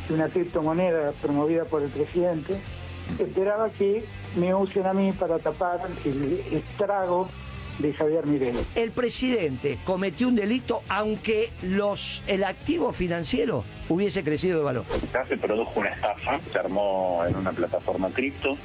de una criptomoneda promovida por el presidente, esperaba que me usen a mí para tapar el estrago de Javier Milei. El presidente cometió un delito aunque el activo financiero hubiese crecido de valor. Acá se produjo una estafa, se armó en una plataforma cripto,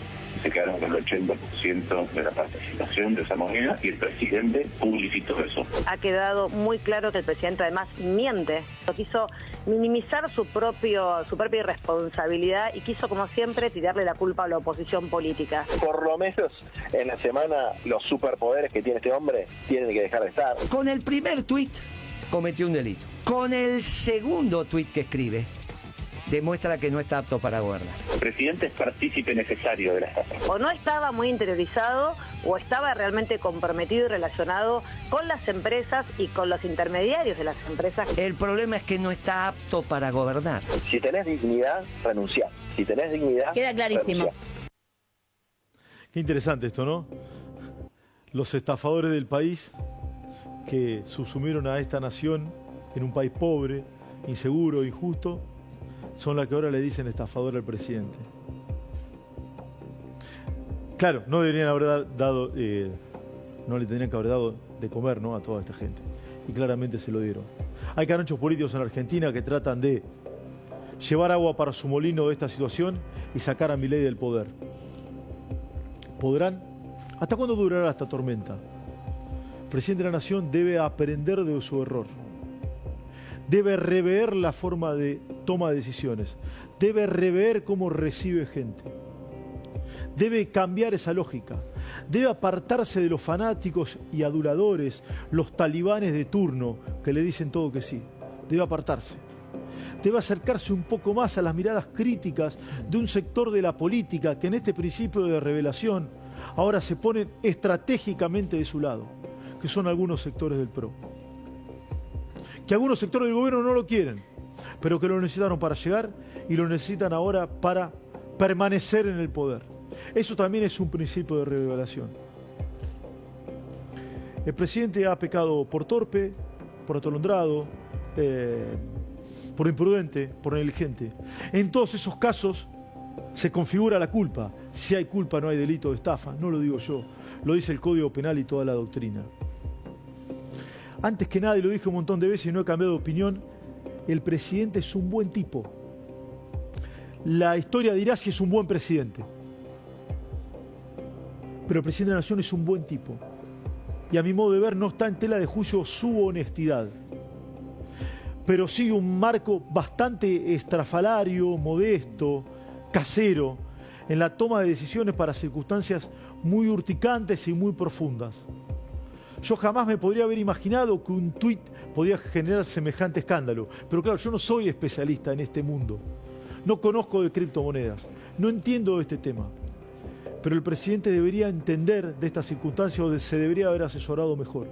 se quedaron con el 80% de la participación de esa moneda y el presidente publicitó eso. Ha quedado muy claro que el presidente además miente. Quiso minimizar su propia irresponsabilidad y quiso, como siempre, tirarle la culpa a la oposición política. Por lo menos en la semana los superpoderes que tiene este hombre tienen que dejar de estar. Con el primer tuit cometió un delito. Con el segundo tuit que escribe, demuestra que no está apto para gobernar. El presidente es partícipe necesario de la estafa. O no estaba muy interiorizado o estaba realmente comprometido y relacionado con las empresas y con los intermediarios de las empresas. El problema es que no está apto para gobernar. Si tenés dignidad, renunciá. Si tenés dignidad, queda clarísimo. Renunciá. Qué interesante esto, ¿no? Los estafadores del país que subsumieron a esta nación en un país pobre, inseguro, injusto, son las que ahora le dicen estafador al presidente. Claro, no deberían haber dado, no le tendrían que haber dado de comer, ¿no?, a toda esta gente. Y claramente se lo dieron. Hay caranchos políticos en Argentina que tratan de llevar agua para su molino de esta situación y sacar a Milei del poder. ¿Podrán? ¿Hasta cuándo durará esta tormenta? El presidente de la Nación debe aprender de su error. Debe rever la forma de toma de decisiones. Debe rever cómo recibe gente. Debe cambiar esa lógica. Debe apartarse de los fanáticos y aduladores, los talibanes de turno que le dicen todo que sí. Debe apartarse. Debe acercarse un poco más a las miradas críticas de un sector de la política que en este principio de revelación ahora se ponen estratégicamente de su lado, que son algunos sectores del PRO. Que algunos sectores del gobierno no lo quieren, pero que lo necesitaron para llegar y lo necesitan ahora para permanecer en el poder. Eso también es un principio de revelación. El presidente ha pecado por torpe, por atolondrado, por imprudente, por negligente. En todos esos casos se configura la culpa. Si hay culpa no hay delito de estafa, no lo digo yo, lo dice el Código Penal y toda la doctrina. Antes que nada, y lo dije un montón de veces y no he cambiado de opinión, el presidente es un buen tipo. La historia dirá si es un buen presidente. Pero el presidente de la Nación es un buen tipo. Y a mi modo de ver no está en tela de juicio su honestidad. Pero sigue un marco bastante estrafalario, modesto, casero, en la toma de decisiones para circunstancias muy urticantes y muy profundas. Yo jamás me podría haber imaginado que un tuit podía generar semejante escándalo. Pero claro, yo no soy especialista en este mundo. No conozco de criptomonedas. No entiendo de este tema. Pero el presidente debería entender de estas circunstancias o se debería haber asesorado mejor.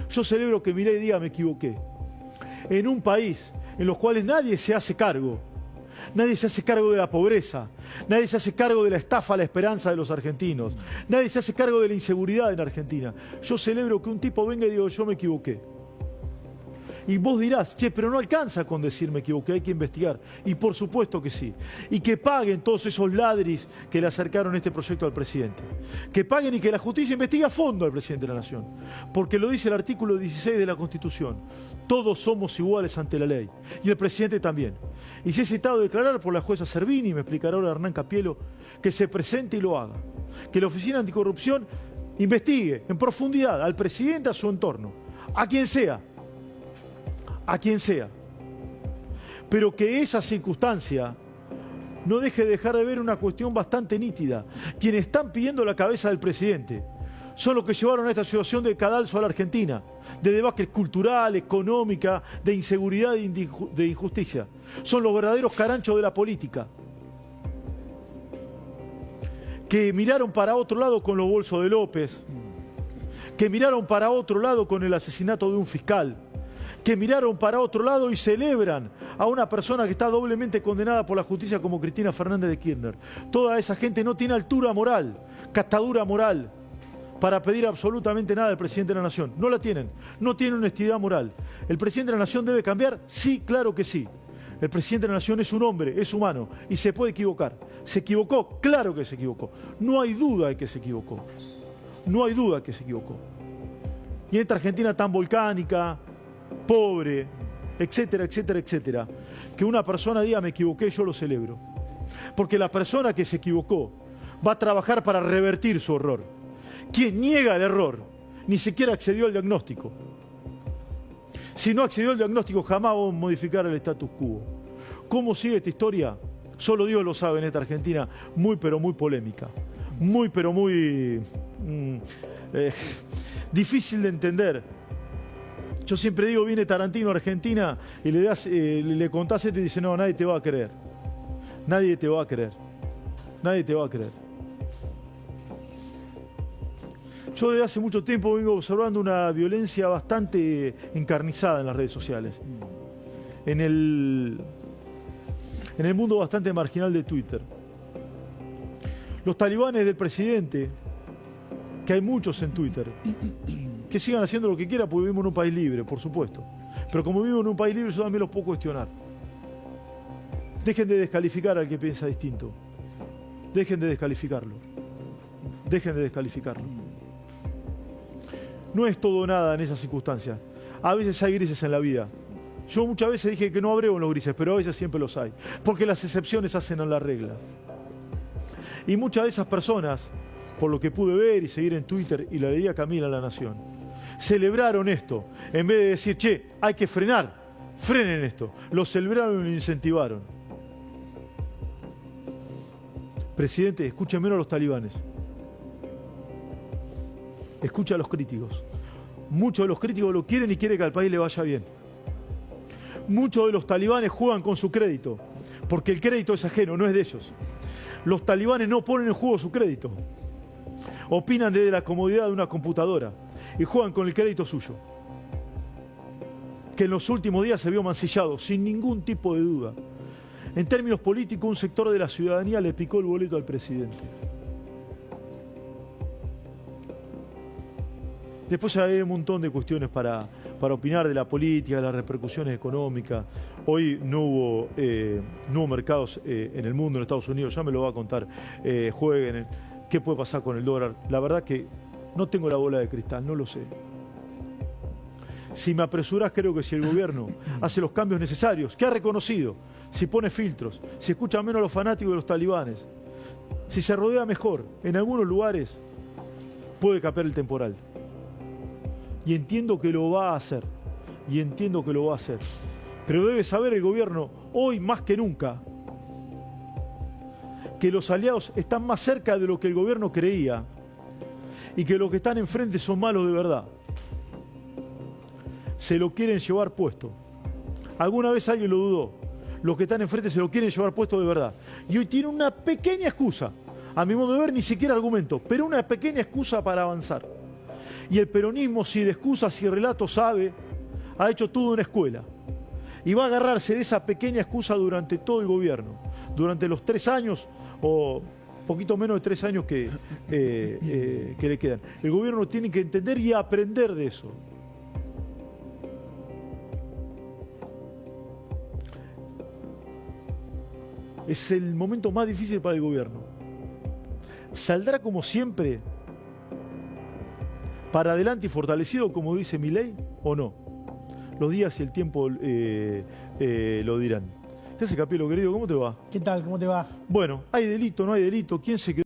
Yo celebro que Milei diga me equivoqué. En un país en los cuales nadie se hace cargo. Nadie se hace cargo de la pobreza, nadie se hace cargo de la estafa a la esperanza de los argentinos, nadie se hace cargo de la inseguridad en Argentina. Yo celebro que un tipo venga y diga yo me equivoqué. Y vos dirás, che, pero no alcanza con decir me equivoqué, hay que investigar. Y por supuesto que sí. Y que paguen todos esos ladris que le acercaron este proyecto al presidente. Que paguen y que la justicia investigue a fondo al presidente de la Nación. Porque lo dice el artículo 16 de la Constitución. Todos somos iguales ante la ley. Y el presidente también. Y si es citado a declarar por la jueza Servini, me explicará ahora Hernán Capielo, que se presente y lo haga. Que la Oficina Anticorrupción investigue en profundidad al presidente, a su entorno, a quien sea. A quien sea. Pero que esa circunstancia no deje de ver una cuestión bastante nítida. Quienes están pidiendo la cabeza del presidente son los que llevaron a esta situación de cadalso a la Argentina, de debacle cultural, económica, de inseguridad y de injusticia. Son los verdaderos caranchos de la política, que miraron para otro lado con los bolsos de López, que miraron para otro lado con el asesinato de un fiscal, que miraron para otro lado y celebran a una persona que está doblemente condenada por la justicia como Cristina Fernández de Kirchner. Toda esa gente no tiene altura moral, catadura moral, para pedir absolutamente nada al presidente de la Nación. No la tienen, no tiene honestidad moral. ¿El presidente de la Nación debe cambiar? Sí, claro que sí. El presidente de la Nación es un hombre, es humano y se puede equivocar. ¿Se equivocó? Claro que se equivocó. No hay duda de que se equivocó. No hay duda de que se equivocó. Y en esta Argentina tan volcánica, pobre, etcétera, etcétera, etcétera, que una persona diga me equivoqué, yo lo celebro. Porque la persona que se equivocó va a trabajar para revertir su error. Quien niega el error ni siquiera accedió al diagnóstico. Si no accedió al diagnóstico, jamás vamos a modificar el status quo. ¿Cómo sigue esta historia? Solo Dios lo sabe en esta Argentina, muy pero muy polémica. Muy pero muy difícil de entender. Yo siempre digo, viene Tarantino a Argentina y le contás esto y dice, no, nadie te va a creer. Nadie te va a creer. Nadie te va a creer. Yo desde hace mucho tiempo vengo observando una violencia bastante encarnizada en las redes sociales. En el mundo bastante marginal de Twitter. Los talibanes del presidente, que hay muchos en Twitter, que sigan haciendo lo que quieran porque vivimos en un país libre, por supuesto. Pero como vivimos en un país libre, yo también los puedo cuestionar. Dejen de descalificar al que piensa distinto. Dejen de descalificarlo. Dejen de descalificarlo. No es todo nada en esas circunstancias. A veces hay grises en la vida. Yo muchas veces dije que no abrego en los grises, pero a veces siempre los hay. Porque las excepciones hacen a la regla. Y muchas de esas personas, por lo que pude ver y seguir en Twitter y la leía Camila La Nación, celebraron esto. En vez de decir, che, hay que frenar, frenen esto. Lo celebraron y lo incentivaron. Presidente, escuche menos a los talibanes. Escucha a los críticos. Muchos de los críticos lo quieren y quieren que al país le vaya bien. Muchos de los talibanes juegan con su crédito, porque el crédito es ajeno, no es de ellos. Los talibanes no ponen en juego su crédito. Opinan desde la comodidad de una computadora y juegan con el crédito suyo, que en los últimos días se vio mancillado, sin ningún tipo de duda. En términos políticos, un sector de la ciudadanía le picó el boleto al presidente. Después hay un montón de cuestiones para opinar de la política, de las repercusiones económicas. Hoy no hubo mercados en el mundo, en Estados Unidos, ya me lo va a contar Jueguen. ¿Qué puede pasar con el dólar? La verdad que no tengo la bola de cristal, no lo sé. Si me apresurás, creo que si el gobierno hace los cambios necesarios, que ha reconocido, si pone filtros, si escucha menos a los fanáticos de los talibanes, si se rodea mejor, en algunos lugares puede capear el temporal. Y entiendo que lo va a hacer. Y entiendo que lo va a hacer. Pero debe saber el gobierno, hoy más que nunca, que los aliados están más cerca de lo que el gobierno creía y que los que están enfrente son malos de verdad. Se lo quieren llevar puesto. Alguna vez alguien lo dudó. Los que están enfrente se lo quieren llevar puesto de verdad. Y hoy tiene una pequeña excusa. A mi modo de ver, ni siquiera argumento, pero una pequeña excusa para avanzar. Y el peronismo, si de excusas y relatos sabe, ha hecho toda una escuela. Y va a agarrarse de esa pequeña excusa durante todo el gobierno. Durante los 3 años, o poquito menos de 3 años que le quedan. El gobierno tiene que entender y aprender de eso. Es el momento más difícil para el gobierno. ¿Saldrá como siempre para adelante y fortalecido, como dice Milei, o no? Los días y el tiempo lo dirán. ¿Qué hace, Capelo, querido? ¿Cómo te va? ¿Qué tal? ¿Cómo te va? Bueno, ¿hay delito, no hay delito? ¿Quién se quedó?